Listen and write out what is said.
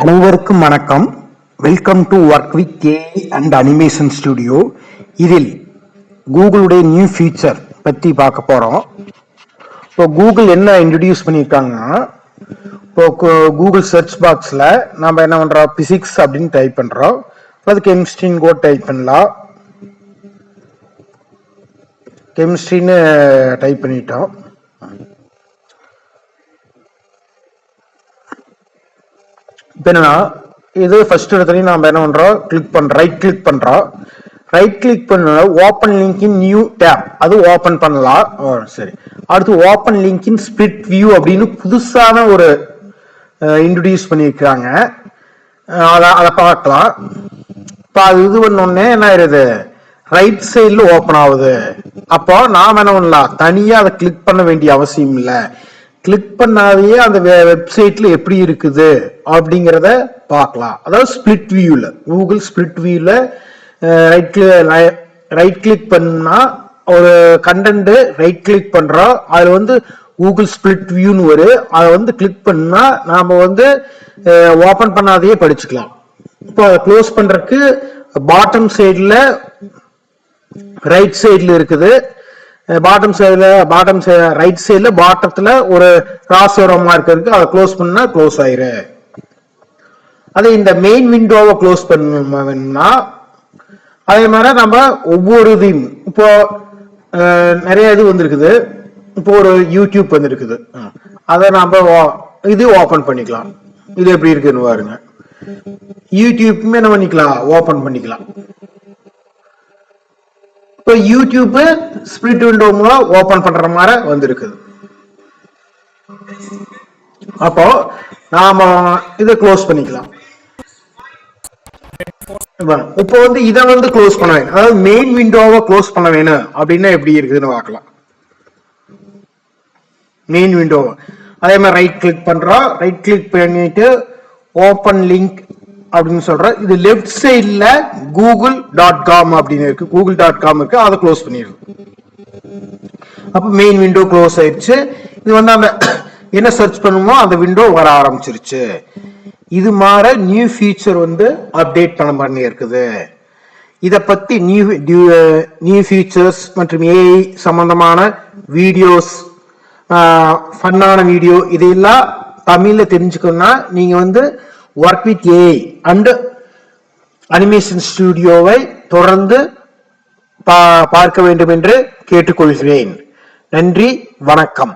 அனைவருக்கும் வணக்கம். Welcome to work with AI and animation studio. இதில் கூகுளுடைய நியூ ஃபீச்சர் பற்றி பார்க்க போகிறோம். இப்போ கூகுள் என்ன இன்ட்ரடியூஸ் பண்ணியிருக்காங்கன்னா, இப்போ கூகுள் சர்ச் பாக்ஸில் நம்ம என்ன பண்ணுறோம், பிசிக்ஸ் அப்படின்னு டைப் பண்ணுறோம். அது கெமிஸ்ட்ரின்னு கூட டைப் பண்ணலாம். கெமிஸ்ட்ரின்னு டைப் பண்ணிட்டோம். இப்போ என்னன்னா, இது ஃபர்ஸ்ட் இடத்துலையும் நம்ம என்ன பண்றோம், ரைட் கிளிக் பண்ண open link in new tab, அது ஓப்பன் பண்ணலாம். சரி, அடுத்து open link in split view அப்படின்னு புதுசான ஒரு இன்ட்ரடியூஸ் பண்ணியிருக்காங்க. அதை பார்க்கலாம். இப்போ அது இது பண்ணோடனே என்ன ஆயிருது, ரைட் சைடில் ஓப்பன் ஆகுது. அப்போ நாம் என்ன பண்ணலாம், தனியாக அதை கிளிக் பண்ண வேண்டிய அவசியம் இல்லை. கிளிக் பண்ணாதையே அந்த வெப்சைட்ல எப்படி இருக்குது அப்படிங்கிறத பார்க்கலாம். அதாவது ஸ்பிளிட் வியூல, கூகுள் ஸ்பிளிட் வியூல ரைட் கிளிக் பண்ணா ஒரு கண்டென்ட் ரைட் கிளிக் பண்றோம், அதுல கூகுள் ஸ்பிளிட் வியூன்னு வரும். அதை கிளிக் பண்ணா நாம ஓபன் பண்ணாதையே படிச்சுக்கலாம். இப்போ அதை க்ளோஸ் பண்றதுக்கு பாட்டம் சைட்ல ரைட் சைட்ல இருக்குது. ரைட் சைட்ல பாட்டத்துல ஒரு கிராஸ் ஓவர் மார்க் இருக்கு. அதை க்ளோஸ் பண்ணா க்ளோஸ் ஆயிரு. அதே இந்த மெயின் விண்டோவை க்ளோஸ் பண்ணா அதே மாதிரி நம்ம ஒவ்வொரு இதையும், இப்போ நிறைய இது வந்திருக்குது. இப்போ ஒரு யூடியூப் வந்திருக்குது, அதை நம்ம இது ஓபன் பண்ணிக்கலாம். இது எப்படி இருக்குன்னு பாருங்க. யூடியூப்புமே என்ன பண்ணிக்கலாம், ஓபன் பண்ணிக்கலாம். இப்போ யூடியூப் ஸ்பிளிட் விண்டோ மூலம் ஓபன் பண்ற மாதிரி வந்திருக்குது. அப்போ நாம இதை க்ளோஸ் பண்ணிக்கலாம். இப்போ இதை க்ளோஸ் பண்ண வேணும், அதாவது மெயின் விண்டோவை க்ளோஸ் பண்ண வேணும் அப்படின்னா எப்படி இருக்குதுன்னு பார்க்கலாம். மெயின் விண்டோவை அதே மாதிரி ரைட் கிளிக் பண்றோம். ரைட் கிளிக் பண்ணிட்டு ஓப்பன் லிங்க் அப்படின்னு சொல்ற, இது லெஃப்ட் சைட்ல google.com அப்படின்னு இருக்கு, google.com இருக்கு, அதை க்ளோஸ் பண்ணிடுறோம். அப்ப மெயின் விண்டோ க்ளோஸ் ஆயிடுச்சு. இது அந்த என்ன சர்ச் பண்ணுமோ அந்த விண்டோ வர ஆரம்பிச்சிருச்சு. இது மாதிரி நியூ ஃபீச்சர் அப்டேட் பண்ணி இருக்குது. இதை பத்தி நியூ ஃபீச்சர்ஸ் மற்றும் ஏஐ சம்பந்தமான வீடியோஸ், ஃபன்னான வீடியோ, இதெல்லாம் தமிழ்ல தெரிஞ்சுக்கணும்னா நீங்க work with AI and animation ஸ்டுடியோவை தொடர்ந்து பார்க்க வேண்டும் என்று கேட்டுக்கொள்கிறேன். நன்றி, வணக்கம்.